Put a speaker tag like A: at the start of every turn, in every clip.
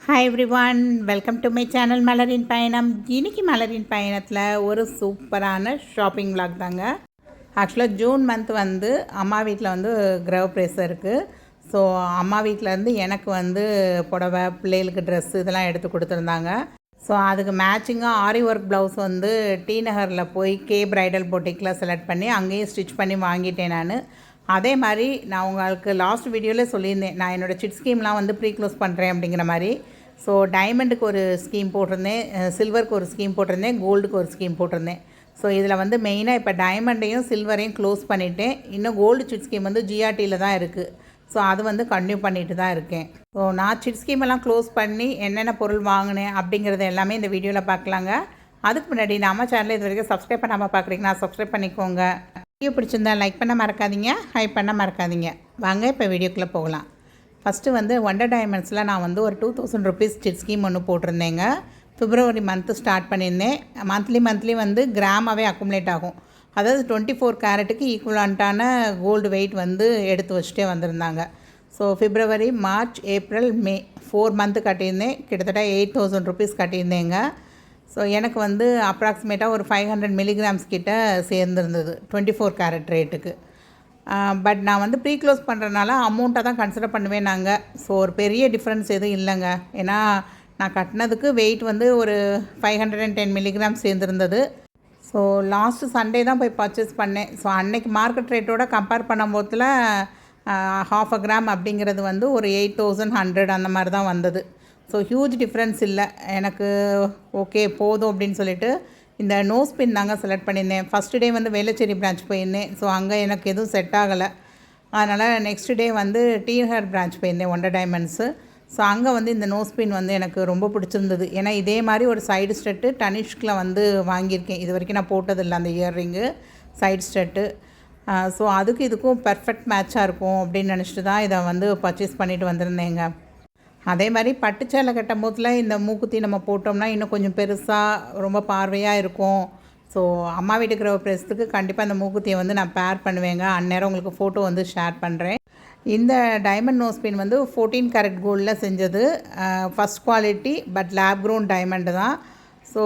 A: Hi everyone, welcome to my channel மலரின் பயணம். இன்னைக்கு மலரின் பயணத்தில் ஒரு சூப்பரான ஷாப்பிங் விளாக் தாங்க. ஆக்சுவலாக ஜூன் மந்த் வந்து அம்மா வீட்டில் வந்து கிரகப்பிரவேசம் இருக்குது. ஸோ அம்மா வீட்டிலேருந்து எனக்கு வந்து புடவை, பிள்ளைகளுக்கு ட்ரெஸ்ஸு இதெல்லாம் எடுத்து கொடுத்துருந்தாங்க. ஸோ அதுக்கு மேட்சிங்காக ஆரி ஒர்க் ப்ளவுஸ் வந்து டி நகரில் போய் கே பிரைடல் பொட்டிக்கில் செலக்ட் பண்ணி அங்கேயும் ஸ்டிச் பண்ணி வாங்கிட்டேன் நான். அதே மாதிரி நான் உங்களுக்கு லாஸ்ட் வீடியோவில் சொல்லியிருந்தேன், நான் என்னோடய சிட் ஸ்கீம்லாம் வந்து ப்ரீ க்ளோஸ் பண்ணுறேன் அப்படிங்கிற மாதிரி. ஸோ டைமண்டுக்கு ஒரு ஸ்கீம் போட்டிருந்தேன், சில்வருக்கு ஒரு ஸ்கீம் போட்டிருந்தேன், கோல்டுக்கு ஒரு ஸ்கீம் போட்டிருந்தேன். ஸோ இதில் வந்து மெயினாக இப்போ டைமண்டையும் சில்வரையும் க்ளோஸ் பண்ணிவிட்டேன். இன்னும் கோல்டு சிட் ஸ்கீம் வந்து ஜிஆர்டியில் தான் இருக்குது. ஸோ அது வந்து கன்டினியூ பண்ணிட்டு தான் இருக்கேன். ஸோ நான் சிட் ஸ்கீமெல்லாம் க்ளோஸ் பண்ணி என்னென்ன பொருள் வாங்கினேன் அப்படிங்கிறது எல்லாமே இந்த வீடியோவில் பார்க்கலாங்க. அதுக்கு முன்னாடி நம்ம சேனலில் இது வரைக்கும் சப்ஸ்கிரைப் பண்ணாமல் பார்க்குறீங்கன்னா சப்ஸ்கிரைப் பண்ணிக்கோங்க. வீடியோ பிடிச்சிருந்தா லைக் பண்ண மறக்காதீங்க, ஹைப் பண்ண மறக்காதீங்க. வாங்க இப்போ வீடியோக்குள்ளே போகலாம். ஃபஸ்ட்டு வந்து ஒண்டர் டைமண்ட்ஸில் நான் வந்து ஒரு 2000 ருபீஸ் சிட் ஸ்கீம் ஒன்று போட்டிருந்தேங்க. பிப்ரவரி மந்த்து ஸ்டார்ட் பண்ணியிருந்தேன். மந்த்லி வந்து கிராமாகவே அக்குமுலேட் ஆகும். அதாவது 24 கேரட்டுக்கு ஈக்குவலண்ட்டான கோல்டு வெயிட் வந்து எடுத்து வச்சுட்டே வந்திருந்தாங்க. ஸோ பிப்ரவரி, மார்ச், ஏப்ரல், மே 4 மந்த்து கட்டியிருந்தேன். கிட்டத்தட்ட 8000 ருபீஸ் கட்டியிருந்தேங்க. ஸோ எனக்கு வந்து அப்ராக்சிமேட்டாக ஒரு 500 மில்லிகிராம்ஸ் கிட்ட சேர்ந்துருந்தது 24 கேரட் ரேட்டுக்கு. பட் நான் வந்து ப்ரீ க்ளோஸ் பண்ணுறதுனால அமௌண்ட்டை தான் கன்சிடர் பண்ணுவேன் நாங்கள். ஸோ ஒரு பெரிய டிஃப்ரென்ஸ் எதுவும் இல்லைங்க. ஏன்னா நான் கட்டினதுக்கு வெயிட் வந்து ஒரு 510 மில்லிகிராம் சேர்ந்துருந்தது. ஸோ லாஸ்ட்டு சண்டே தான் போய் பர்ச்சேஸ் பண்ணேன். ஸோ அன்னைக்கு மார்க்கெட் ரேட்டோட கம்பேர் பண்ணும்போதில் 1/2 கிராம் அப்படிங்கிறது வந்து ஒரு 8100 அந்த மாதிரி தான் வந்தது. ஸோ ஹியூஜ் டிஃப்ரென்ஸ் இல்லை எனக்கு. ஓகே போதும் அப்படின்னு சொல்லிட்டு இந்த நோஸ் பின் தாங்க செலக்ட் பண்ணியிருந்தேன். ஃபஸ்ட்டு டே வந்து வேளச்சேரி பிரான்ச் போயிருந்தேன். ஸோ அங்கே எனக்கு எதுவும் செட் ஆகலை. அதனால் நெக்ஸ்ட் டே வந்து டி நகர் பிரான்ச் போயிருந்தேன், ஒண்டர் டைமண்ட்ஸு. ஸோ அங்கே வந்து இந்த நோஸ் பின் வந்து எனக்கு ரொம்ப பிடிச்சிருந்தது. ஏன்னா இதே மாதிரி ஒரு சைடு ஸ்டெட்டு டனிஷ்கில் வந்து வாங்கியிருக்கேன். இது வரைக்கும் நான் போட்டதில்லை அந்த இயர்ரிங்கு சைடு ஸ்டெட்டு. ஸோ அதுக்கு இதுக்கும் பெர்ஃபெக்ட் மேட்சாக இருக்கும் அப்படின்னு நினச்சிட்டு தான் இதை வந்து பர்ச்சேஸ் பண்ணிவிட்டு வந்திருந்தேங்க. அதே மாதிரி பட்டுச்சேலை கட்டும் போதில் இந்த மூக்குத்தி நம்ம போட்டோம்னா இன்னும் கொஞ்சம் பெருசாக ரொம்ப பார்வையாக இருக்கும். ஸோ அம்மா வீட்டுக்கு பிரேசத்துக்கு கண்டிப்பாக இந்த மூக்குத்தியை வந்து நான் பேர் பண்ணுவேங்க. அந்நேரம் உங்களுக்கு ஃபோட்டோ வந்து ஷேர் பண்ணுறேன். இந்த டைமண்ட் நோஸ் பின் வந்து 14 கேரட் கோல்டில் செஞ்சது. First quality but lab grown diamond தான். ஸோ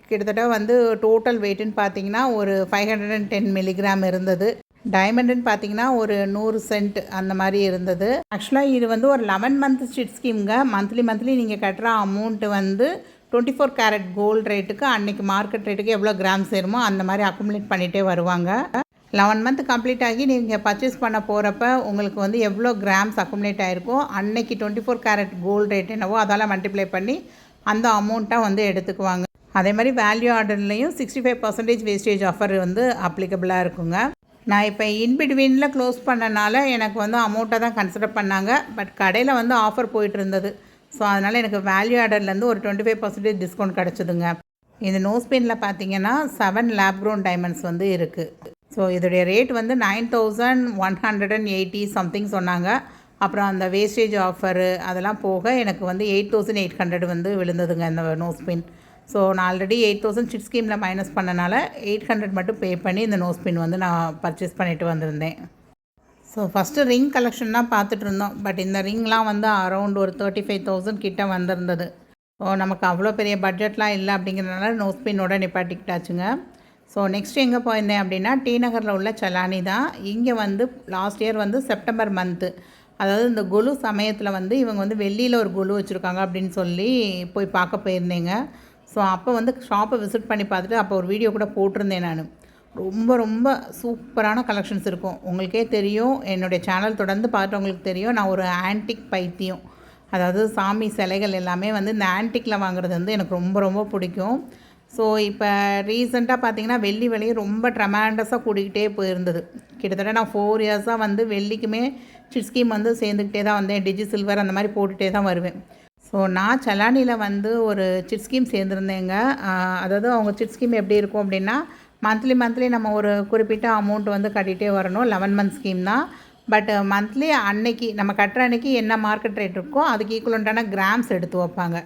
A: கிட்டத்தட்ட வந்து டோட்டல் வெயிட்டுன்னு பார்த்தீங்கன்னா ஒரு 510 மில்லிகிராம் இருந்தது. டைமண்டுன்னு பார்த்தீங்கன்னா ஒரு 100 சென்ட் அந்த மாதிரி இருந்தது. ஆக்சுவலாக இது வந்து ஒரு 11 மந்த் ஸ்டிட் ஸ்கீம்ங்க. மந்த்லி நீங்கள் கட்டுற அமௌண்ட்டு வந்து 24 கேரட் கோல்டு ரேட்டுக்கு அன்றைக்கி மார்க்கெட் ரேட்டுக்கு எவ்வளோ கிராம் சேருமோ அந்த மாதிரி அக்குமுலேட் பண்ணிகிட்டே வருவாங்க. 11 மந்த் கம்ப்ளீட் ஆகி நீங்கள் பர்ச்சேஸ் பண்ண போகிறப்ப உங்களுக்கு வந்து எவ்வளோ கிராம்ஸ் அக்குமுலேட் ஆகிருக்கோ அன்னைக்கு 24 கேரட் கோல்டு ரேட் என்னவோ அதால் மல்டிப்ளை பண்ணி அந்த அமௌண்ட்டாக வந்து எடுத்துக்குவாங்க. அதே மாதிரி வேல்யூ ஆர்டர்லேயும் 65% வேஸ்டேஜ் ஆஃபர் வந்து அப்ளிகபிளாக இருக்குங்க. நான் இப்போ இன்பிட்வீனில் க்ளோஸ் பண்ணனால எனக்கு வந்து அமௌண்ட்டை தான் கன்சிடர் பண்ணாங்க. பட் கடையில் வந்து ஆஃபர் போயிட்டு இருந்தது. ஸோ அதனால் எனக்கு வேல்யூ ஆர்டர்லேருந்து ஒரு 25% டிஸ்கவுண்ட் கிடச்சிதுங்க. இந்த நோஸ் பின்னில் பார்த்தீங்கன்னா 7 லேப் க்ரோன் டைமண்ட்ஸ் வந்து இருக்குது. ஸோ இதோடைய ரேட் வந்து 9180 சம்திங் சொன்னாங்க. அப்புறம் அந்த வேஸ்டேஜ் ஆஃபரு அதெல்லாம் போக எனக்கு வந்து 8800 வந்து விழுந்ததுங்க இந்த நோஸ் பின். ஸோ நான் ஆல்ரெடி 8000 சிட் ஸ்கீமில் மைனஸ் பண்ணனால 800 மட்டும் பே பண்ணி இந்த நோஸ் பின் வந்து நான் பர்ச்சேஸ் பண்ணிவிட்டு வந்திருந்தேன். ஸோ ஃபஸ்ட்டு ரிங் கலெக்ஷன் தான் பார்த்துட்டு இருந்தோம். பட் இந்த ரிங்லாம் வந்து அரௌண்ட் ஒரு 35,000 கிட்ட வந்திருந்தது. ஸோ நமக்கு அவ்வளோ பெரிய பட்ஜெட்லாம் இல்லை அப்படிங்கிறதுனால நோஸ் பின்னோட நிப்பாட்டிக்கிட்டாச்சுங்க. ஸோ நெக்ஸ்ட் எங்கே போயிருந்தேன் அப்படின்னா டி நகரில் உள்ள செலானி தான். இங்கே வந்து லாஸ்ட் இயர் வந்து செப்டம்பர் மந்த்து, அதாவது இந்த கொலு சமயத்தில் வந்து இவங்க வந்து வெள்ளியில் ஒரு கொலு வச்சுருக்காங்க அப்படின்னு சொல்லி போய் பார்க்க போயிருந்தேங்க. ஸோ அப்போ வந்து ஷாப்பை விசிட் பண்ணி பார்த்துட்டு அப்போ ஒரு வீடியோ கூட போட்டிருந்தேன் நான். ரொம்ப சூப்பரான கலெக்ஷன்ஸ் இருக்கும். உங்களுக்கே தெரியும், என்னுடைய சேனல் தொடர்ந்து பார்த்தவங்களுக்கு தெரியும், நான் ஒரு ஆன்டிக் பைத்தியம். அதாவது சாமி சிலைகள் எல்லாமே வந்து இந்த ஆன்டிக்கில் வாங்குறது வந்து எனக்கு ரொம்ப பிடிக்கும். ஸோ இப்போ ரீசெண்டாக பார்த்திங்கன்னா வெள்ளி விலையும் ரொம்ப ட்ரமாண்டஸாக கூட்டிக்கிட்டே போயிருந்தது. கிட்டத்தட்ட நான் 4 இயர்ஸாக வந்து வெள்ளிக்குமே சிட் ஸ்கீம் வந்து சேர்ந்துக்கிட்டே தான் வந்தேன். டிஜி சில்வர் அந்த மாதிரி போட்டுகிட்டே தான் வருவேன். ஸோ நான் செலானியில் வந்து ஒரு சிட் ஸ்கீம் சேர்ந்துருந்தேங்க. அதாவது அவங்க சிட் ஸ்கீம் எப்படி இருக்கும் அப்படின்னா மந்த்லி நம்ம ஒரு குறிப்பிட்ட அமௌண்ட் வந்து கட்டிகிட்டே வரணும். 11 மந்த் ஸ்கீம் தான். பட் மந்த்லி அன்னைக்கு நம்ம கட்டுற அன்றைக்கி என்ன மார்க்கெட் ரேட் இருக்கோ அதுக்கு ஈக்குவலண்ட்டான கிராம்ஸ் எடுத்து வைப்பாங்க.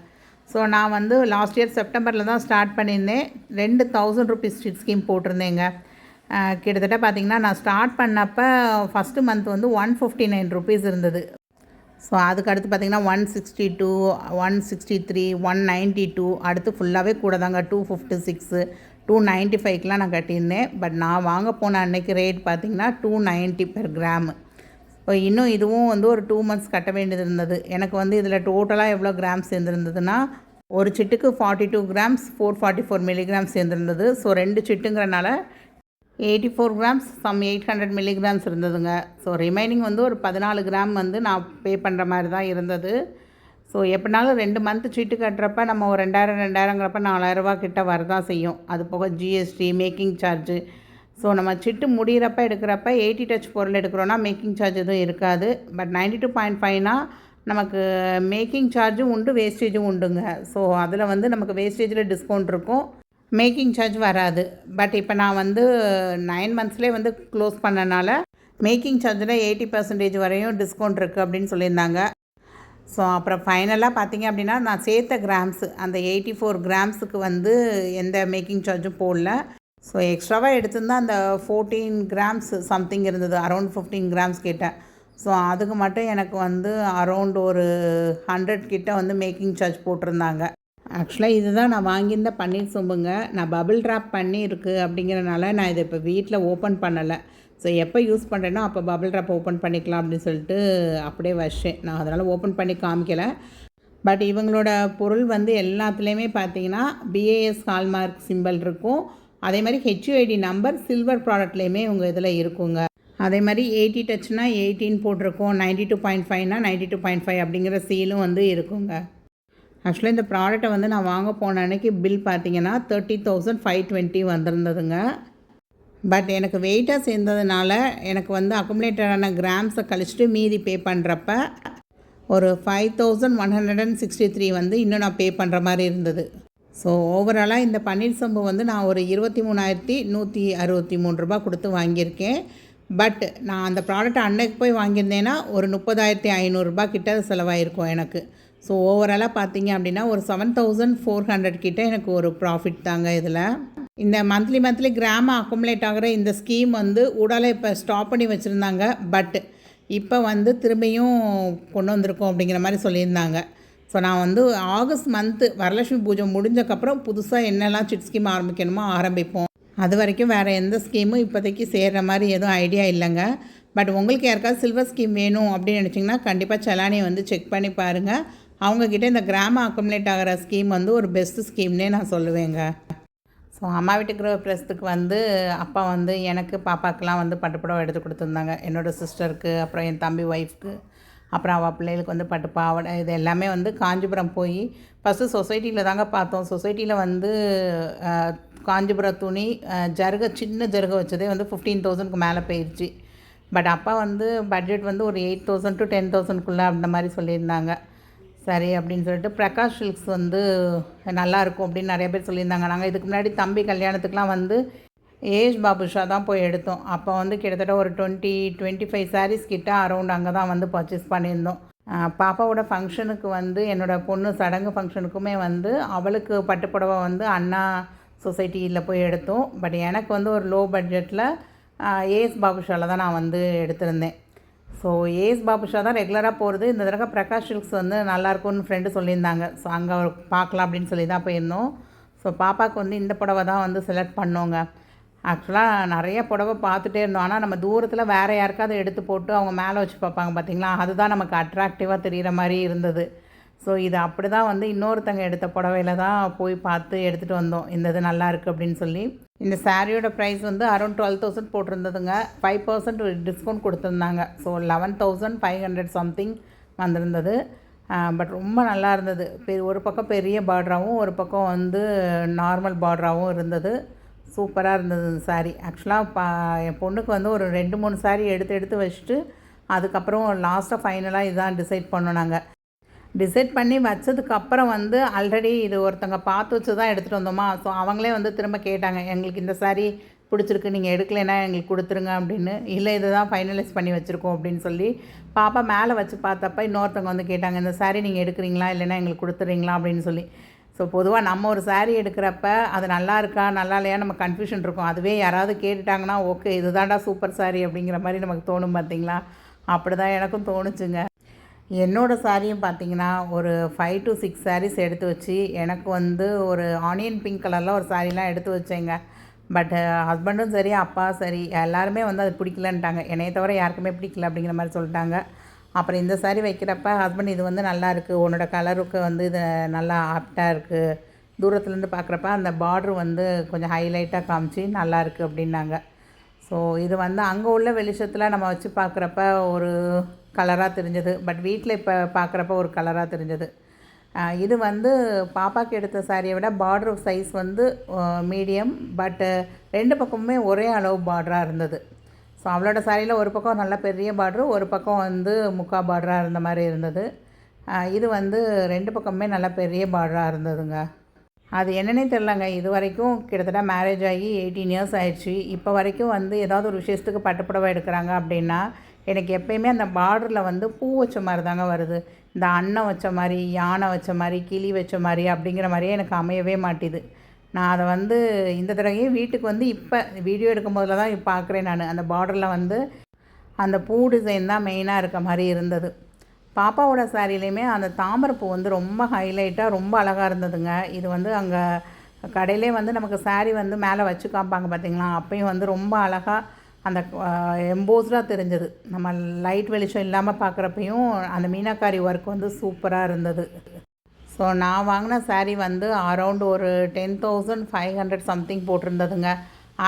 A: ஸோ நான் வந்து லாஸ்ட் இயர் செப்டம்பரில் தான் ஸ்டார்ட் பண்ணியிருந்தேன். 2000 ருபீஸ் சிட் ஸ்கீம் போட்டிருந்தேங்க. கிட்டத்தட்ட பார்த்திங்கன்னா நான் ஸ்டார்ட் பண்ணப்போ ஃபஸ்ட்டு மந்த் வந்து 159 ருபீஸ் இருந்தது. ஸோ அதுக்கு அடுத்து பார்த்திங்கன்னா 162, 163, 192, அடுத்து ஃபுல்லாகவே கூட தாங்க 256, 295க்கெலாம் நான் கட்டியிருந்தேன். பட் நான் வாங்க போன அன்னைக்கு ரேட் பார்த்திங்கன்னா 290 பெர் கிராமு. இப்போ இன்னும் இதுவும் வந்து ஒரு 2 மந்த்ஸ் கட்ட வேண்டியது இருந்தது. எனக்கு வந்து இதில் டோட்டலாக எவ்வளோ கிராம்ஸ் சேர்ந்துருந்ததுன்னா, ஒரு சிட்டுக்கு 42 கிராம்ஸ் 444 மில்லிகிராம்ஸ் சேர்ந்துருந்தது. ஸோ 2 சிட்டுங்கிறனால 84 கிராம்ஸ் சம் 800 மில்லிகிராம்ஸ் இருந்ததுங்க. ஸோ ரிமைனிங் வந்து ஒரு 14 கிராம் வந்து நான் பே பண்ணுற மாதிரி தான் இருந்தது. ஸோ எப்படினாலும் 2 மந்த்து சீட்டு கட்டுறப்ப நம்ம ஒரு 2000ங்கிறப்ப 4000 கிட்ட வரதான் செய்யும். அது போக ஜிஎஸ்டி, மேக்கிங் சார்ஜு. ஸோ நம்ம சிட்டு முடிகிறப்ப எடுக்கிறப்ப 80 டச் பொருள் எடுக்கிறோன்னா மேக்கிங் சார்ஜ் எதுவும் இருக்காது. பட் 92.5னா நமக்கு மேக்கிங் சார்ஜும் உண்டு, வேஸ்டேஜும் உண்டுங்க. ஸோ அதில் வந்து நமக்கு வேஸ்டேஜில் டிஸ்கவுண்ட் இருக்கும், மேக்கிங் சார்ஜ் வராது. பட் இப்போ நான் வந்து 9 மந்த்ஸ்லேயே வந்து க்ளோஸ் பண்ணனால மேக்கிங் சார்ஜில் 80% வரையும் டிஸ்கவுண்ட் இருக்குது அப்படின்னு சொல்லியிருந்தாங்க. ஸோ அப்புறம் ஃபைனலாக பார்த்திங்க அப்படின்னா நான் சேர்த்த கிராம்ஸு அந்த 84 கிராம்ஸுக்கு வந்து எந்த மேக்கிங் சார்ஜும் போடல. ஸோ எக்ஸ்ட்ராவாக எடுத்திருந்தால் அந்த 14 கிராம்ஸ் சம்திங் இருந்தது, அரௌண்ட் 15 கிராம்ஸ் கேட்டேன். ஸோ அதுக்கு மட்டும் எனக்கு வந்து அரௌண்ட் ஒரு 100 கிட்ட வந்து மேக்கிங் சார்ஜ் போட்டிருந்தாங்க. ஆக்சுவலாக இதுதான் நான் வாங்கியிருந்த பன்னீர் சொம்புங்க. நான் பபிள் ட்ராப் பண்ணியிருக்கு அப்படிங்கிறனால நான் இதை இப்போ வீட்டில் ஓப்பன் பண்ணலை. ஸோ எப்போ யூஸ் பண்ணுறேனோ அப்போ பபிள் ட்ராப் ஓப்பன் பண்ணிக்கலாம் அப்படின்னு சொல்லிட்டு அப்படியே வச்சேன். நான் அதனால் ஓப்பன் பண்ணி காமிக்கலை. பட் இவங்களோட பொருள் வந்து எல்லாத்துலேயுமே பார்த்தீங்கன்னா பிஏஎஸ் ஹால்மார்க் சிம்பிள் இருக்கும். அதே மாதிரி ஹெச்யூஐடி நம்பர் சில்வர் ப்ராடக்ட்லேயுமே உங்கள் இதில் இருக்குங்க. அதே மாதிரி 80 டச்னா 18 போட்டிருக்கோம், 92.5னா 92.5 அப்படிங்கிற சீலும் வந்து இருக்குங்க. ஆக்சுவலாக இந்த ப்ராடக்டை வந்து நான் வாங்க போன அன்றைக்கி பில் பார்த்திங்கன்னா 30,520 வந்திருந்ததுங்க. பட் எனக்கு வெயிட்டாக சேர்ந்ததுனால எனக்கு வந்து அக்குமுலேட்டடான கிராம்ஸை கழிச்சிட்டு மீதி பே பண்ணுறப்ப ஒரு 5,163 வந்து இன்னும் நான் பே பண்ணுற மாதிரி இருந்தது. ஸோ ஓவராலாக இந்த பன்னீர் சொம்பு வந்து நான் ஒரு 23,163 ரூபா கொடுத்து வாங்கியிருக்கேன். பட் நான் அந்த ப்ராடக்ட் அன்னைக்கு போய் வாங்கியிருந்தேன்னா ஒரு 30,500 கிட்ட செலவாயிருக்கும் எனக்கு. ஸோ ஓவராலாக பார்த்தீங்க அப்படின்னா ஒரு 7,400 கிட்ட எனக்கு ஒரு ப்ராஃபிட் தாங்க இதில். இந்த மந்த்லி கிராம அக்குமுலேட் ஆகிற இந்த ஸ்கீம் வந்து ஊடால இப்போ ஸ்டாப் பண்ணி வச்சுருந்தாங்க. பட் இப்போ வந்து திரும்பியும் கொண்டு வந்திருக்கோம் அப்படிங்கிற மாதிரி சொல்லியிருந்தாங்க. ஸோ நான் வந்து ஆகஸ்ட் மந்த்து வரலட்சுமி பூஜை முடிஞ்சக்கப்புறம் புதுசாக என்னெல்லாம் சிட் ஸ்கீம் ஆரம்பிக்கணுமோ ஆரம்பிப்போம். அது வரைக்கும் வேறு எந்த ஸ்கீமும் இப்போதைக்கு சேர்கிற மாதிரி எதுவும் ஐடியா இல்லைங்க. பட் உங்களுக்கு யாருக்காவது சில்வர் ஸ்கீம் வேணும் அப்படின்னு நினச்சிங்கன்னா கண்டிப்பாக செலானியை வந்து செக் பண்ணி பாருங்கள். அவங்கக்கிட்ட இந்த கிராம அக்குமுலேட் ஆகிற ஸ்கீம் வந்து ஒரு பெஸ்ட்டு ஸ்கீம்னே நான் சொல்லுவேங்க. ஸோ அம்மா வீட்டு கிரக பிரசத்துக்கு வந்து அப்பா வந்து எனக்கு பாப்பாக்கெலாம் வந்து பட்டுப்புடவை எடுத்து கொடுத்துருந்தாங்க. என்னோடய சிஸ்டருக்கு, அப்புறம் என் தம்பி ஒய்ஃப்க்கு, அப்புறம் அவள் பிள்ளைகளுக்கு வந்து பட்டு பாவாடை. இது எல்லாமே வந்து காஞ்சிபுரம் போய் ஃபஸ்ட்டு சொசைட்டியில் தாங்க பார்த்தோம். சொசைட்டியில் வந்து காஞ்சிபுரம் துணி ஜருகை, சின்ன ஜருகை வச்சதே வந்து 15,000க்கு மேலே போயிடுச்சு. பட் அப்பா வந்து பட்ஜெட் வந்து ஒரு 8,000 to 10,000க்குள்ளே அந்த மாதிரி சொல்லியிருந்தாங்க. சரி அப்படின்னு சொல்லிட்டு பிரகாஷ் சில்க்ஸ் வந்து நல்லாயிருக்கும் அப்படின்னு நிறைய பேர் சொல்லியிருந்தாங்க. நாங்கள் இதுக்கு முன்னாடி தம்பி கல்யாணத்துக்குலாம் வந்து ஏஜ் பாபுஷா தான் போய் எடுத்தோம். அப்போ வந்து கிட்டத்தட்ட ஒரு 20-25 சாரீஸ் கிட்ட அரௌண்ட் அங்கே தான் வந்து பர்ச்சேஸ் பண்ணியிருந்தோம். பாப்பாவோட ஃபங்க்ஷனுக்கு வந்து என்னோடய பொண்ணு சடங்கு ஃபங்க்ஷனுக்குமே வந்து அவளுக்கு பட்டுப்புடவை வந்து அண்ணா சொசைட்டியில் போய் எடுத்தோம். பட் எனக்கு வந்து ஒரு லோ பட்ஜெட்டில் ஏஎஸ் பாபுஷாவில் தான் நான் வந்து எடுத்திருந்தேன். ஸோ ஏஎஸ் பாபுஷா தான் ரெகுலராக போகிறது. இந்த தடவை பிரகாஷ் சில்க்ஸ் வந்து நல்லாயிருக்கும்னு ஃப்ரெண்டு சொல்லியிருந்தாங்க. ஸோ அங்கே பார்க்கலாம் அப்படின்னு சொல்லி தான் போயிருந்தோம். ஸோ பாப்பாவுக்கு வந்து இந்த புடவை தான் வந்து செலக்ட் பண்ணோங்க. ஆக்சுவலாக நிறைய புடவை பார்த்துட்டே இருந்தோம். ஆனால் நம்ம தூரத்தில் வேறு யாருக்காவது எடுத்து போட்டு அவங்க மேலே வச்சு பார்ப்பாங்க பார்த்திங்களா, அதுதான் நமக்கு அட்ராக்டிவாக தெரிகிற மாதிரி இருந்தது. ஸோ இது அப்படி தான் வந்து இன்னொருத்தங்க எடுத்த புடவையில் தான் போய் பார்த்து எடுத்துகிட்டு வந்தோம். இந்த இது நல்லா இருக்குது அப்படின்னு சொல்லி. இந்த சாரியோட ப்ரைஸ் வந்து அரௌண்ட் 12,000 போட்டிருந்ததுங்க. 5% டிஸ்கவுண்ட் கொடுத்துருந்தாங்க. ஸோ 11,500 சம்திங் வந்திருந்தது. பட் ரொம்ப நல்லா இருந்தது. ஒரு பக்கம் பெரிய பார்டராகவும் ஒரு பக்கம் வந்து நார்மல் பார்டராகவும் இருந்தது. சூப்பராக இருந்தது இந்த சாரீ. ஆக்சுவலாக என் பொண்ணுக்கு வந்து ஒரு 2-3 சாரீ எடுத்து வச்சுட்டு அதுக்கப்புறம் லாஸ்ட்டாக ஃபைனலாக இதுதான் டிசைட் பண்ணோம். நாங்கள் டிசைட் பண்ணி வச்சதுக்கப்புறம் வந்து ஆல்ரெடி இது ஒருத்தங்க பார்த்து வச்சு தான் எடுத்துகிட்டு வந்தோமா. ஸோ அவங்களே வந்து திரும்ப கேட்டாங்க, எங்களுக்கு இந்த சாரீ பிடிச்சிருக்கு, நீங்கள் எடுக்கலைன்னா எங்களுக்கு கொடுத்துருங்க அப்படின்னு. இல்லை இது தான் ஃபைனலைஸ் பண்ணி வச்சுருக்கோம் அப்படின்னு சொல்லி பாப்பா மேலே வச்சு பார்த்தப்ப இன்னொருத்தவங்க வந்து கேட்டாங்க, இந்த சாரீ நீங்கள் எடுக்கிறீங்களா இல்லைன்னா எங்களுக்கு கொடுத்துட்றீங்களா அப்படின்னு சொல்லி. ஸோ பொதுவாக நம்ம ஒரு சாரீ எடுக்கிறப்ப அது நல்லா இருக்கா நல்லா இல்லையா நம்ம கன்ஃபியூஷன் இருக்கும். அதுவே யாராவது கேட்டுட்டாங்கன்னா ஓகே இதுதான்டா சூப்பர் சாரீ அப்படிங்கிற மாதிரி நமக்கு தோணும் பார்த்திங்களா. அப்படி தான் எனக்கும் தோணுச்சுங்க. என்னோடய சாரியும் பார்த்திங்கன்னா ஒரு 5 to 6 சாரீஸ் எடுத்து வச்சு எனக்கு வந்து ஒரு ஆனியன் பிங்க் கலரில் ஒரு சாரீலாம் எடுத்து வச்சேங்க. பட் ஹஸ்பண்டும் சரி அப்பா சரி எல்லாருமே வந்து அது பிடிக்கலன்ட்டாங்க. என்னைய தவிர யாருக்குமே பிடிக்கல அப்படிங்கிற மாதிரி சொல்லிட்டாங்க. அப்புறம் இந்த சாரீ வைக்கிறப்ப ஹஸ்பண்ட் இது வந்து நல்லாயிருக்கு, உன்னோட கலருக்கு வந்து இது நல்லா ஆப்டாக இருக்குது, தூரத்துலேருந்து பார்க்குறப்ப அந்த பார்ட்ரு வந்து கொஞ்சம் ஹைலைட்டாக காமிச்சு நல்லாயிருக்கு அப்படின்னாங்க. ஸோ இது வந்து அங்கே உள்ள வெளிச்சத்தில் நம்ம வச்சு பார்க்குறப்ப ஒரு கலராக தெரிஞ்சது. பட் வீட்டில் இப்போ பார்க்குறப்ப ஒரு கலராக தெரிஞ்சது. இது வந்து பாப்பாவுக்கு எடுத்த சாரியை விட பார்டர் சைஸ் வந்து மீடியம். பட்டு 2 பக்கமுமே ஒரே அளவு பார்டராக இருந்தது. ஸோ அவளோட சாரியில் ஒரு பக்கம் நல்லா பெரிய பார்ட்ரு, ஒரு பக்கம் வந்து முக்கா பார்டராக இருந்த மாதிரி இருந்தது. இது வந்து 2 பக்கமுமே நல்லா பெரிய பார்டராக இருந்ததுங்க. அது என்னன்னே தெரிலங்க. இது வரைக்கும் கிட்டத்தட்ட மேரேஜ் ஆகி 18 இயர்ஸ் ஆயிடுச்சு. இப்போ வரைக்கும் வந்து ஏதாவது ஒரு விசேஷத்துக்கு பட்டுப்புடவை எடுக்கிறாங்க அப்படின்னா எனக்கு எப்போயுமே அந்த பார்டரில் வந்து பூ வச்ச மாதிரி தாங்க வருது. இந்த அன்னம் வச்ச மாதிரி, யானை வச்ச மாதிரி, கிளி வச்ச மாதிரி அப்படிங்கிற மாதிரியே எனக்கு அமையவே மாட்டேது. நான் அதை வந்து இந்த தடவையும் வீட்டுக்கு வந்து இப்போ வீடியோ எடுக்கும் போதில் தான் பார்க்குறேன் நான். அந்த பார்டரில் வந்து அந்த பூ டிசைன் தான் மெயினாக இருக்க மாதிரி இருந்தது. பாப்பாவோட சாரிலையுமே அந்த தாமரைப்பூ வந்து ரொம்ப ஹைலைட்டாக ரொம்ப அழகாக இருந்ததுங்க. இது வந்து அங்கே கடையிலே வந்து நமக்கு சாரீ வந்து மேலே வச்சு காமிப்பாங்க பார்த்திங்களா, அப்பயும் வந்து ரொம்ப அழகாக அந்த எம்போஸ்டாக தெரிஞ்சது. நம்ம லைட் வெளிச்சம் இல்லாமல் பார்க்குறப்பையும் அந்த மீனாக்காரி ஒர்க் வந்து சூப்பராக இருந்தது. ஸோ நான் வாங்கின சாரீ வந்து அரௌண்ட் ஒரு 10,500 சம்திங் போட்டிருந்ததுங்க.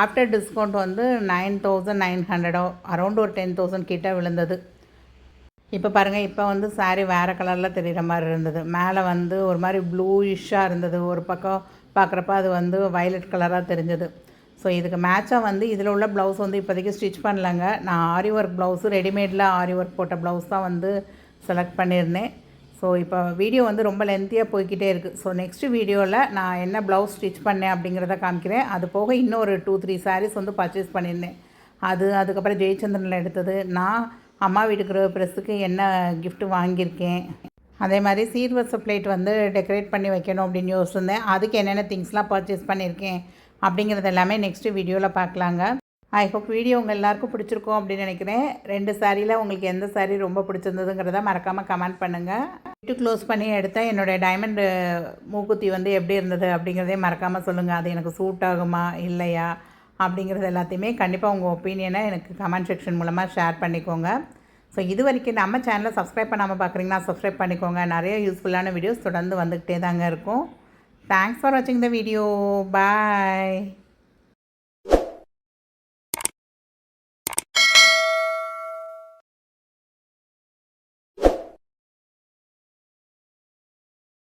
A: ஆஃப்டர் டிஸ்கவுண்ட் வந்து 9,900 அரௌண்ட் ஒரு 10,000 கிட்ட விழுந்தது. இப்போ பாருங்கள், இப்போ வந்து சாரீ வேறு கலரில் தெரிகிற மாதிரி இருந்தது. மேலே வந்து ஒரு மாதிரி ப்ளூயிஷ்ஷாக இருந்தது, ஒரு பக்கம் பார்க்குறப்ப அது வந்து வயலட் கலராக தெரிஞ்சது. ஸோ இதுக்கு மேட்சாக வந்து இதில் உள்ள ப்ளவுஸ் வந்து இப்போதைக்கு ஸ்டிச் பண்ணலங்க. நான் ஆரி ஒர்க் ப்ளவுஸு ரெடிமேடில் ஆரி ஒர்க் போட்ட ப்ளவுஸ் தான் வந்து செலக்ட் பண்ணியிருந்தேன். ஸோ இப்போ வீடியோ வந்து ரொம்ப லென்த்தியாக போய்கிட்டே இருக்குது. ஸோ நெக்ஸ்ட்டு வீடியோவில் நான் என்ன ப்ளவுஸ் ஸ்டிச் பண்ணேன் அப்படிங்கிறத காமிக்கிறேன். அது போக இன்னும் ஒரு 2-3 சாரீஸ் வந்து பர்ச்சேஸ் பண்ணியிருந்தேன். அதுக்கப்புறம் ஜெயச்சந்திரனில் எடுத்தது, நான் அம்மா வீட்டுக்கு ப்ரெஸ்ஸுக்கு என்ன கிஃப்ட்டு வாங்கியிருக்கேன், அதே மாதிரி சீர்வரிசை பிளேட் வந்து டெக்கரேட் பண்ணி வைக்கணும் அப்படின்னு யோசிச்சிருந்தேன். அதுக்கு என்னென்ன திங்ஸ்லாம் பர்ச்சேஸ் பண்ணியிருக்கேன் அப்படிங்கிறது எல்லாமே நெக்ஸ்ட்டு வீடியோவில் பார்க்கலாங்க. ஐ ஹோப் வீடியோ உங்கள் எல்லாேருக்கும் பிடிச்சிருக்கோம் அப்படின்னு நினைக்கிறேன். 2 சாரியில் உங்களுக்கு எந்த சாரீ ரொம்ப பிடிச்சிருந்ததுங்கிறத மறக்காமல் கமெண்ட் பண்ணுங்கள். வீட்டு க்ளோஸ் பண்ணி எடுத்தால் என்னுடைய டைமண்ட் மூக்குத்தி வந்து எப்படி இருந்தது அப்படிங்கிறதே மறக்காமல் சொல்லுங்கள். அது எனக்கு சூட் ஆகுமா இல்லையா அப்படிங்கிறது எல்லாத்தையுமே கண்டிப்பாக உங்கள் ஒப்பீனியனை எனக்கு கமெண்ட் செக்ஷன் மூலமாக ஷேர் பண்ணிக்கோங்க. ஸோ இது வரைக்கும் நம்ம சேனலை சப்ஸ்கிரைப் பண்ணாமல் பார்க்குறீங்கன்னா சப்ஸ்கிரைப் பண்ணிக்கோங்க. நிறைய யூஸ்ஃபுல்லான வீடியோஸ் தொடர்ந்து வந்துக்கிட்டே தாங்க இருக்கும். தேங்க்ஸ் ஃபார் வாட்சிங் த வீடியோ. பாய்.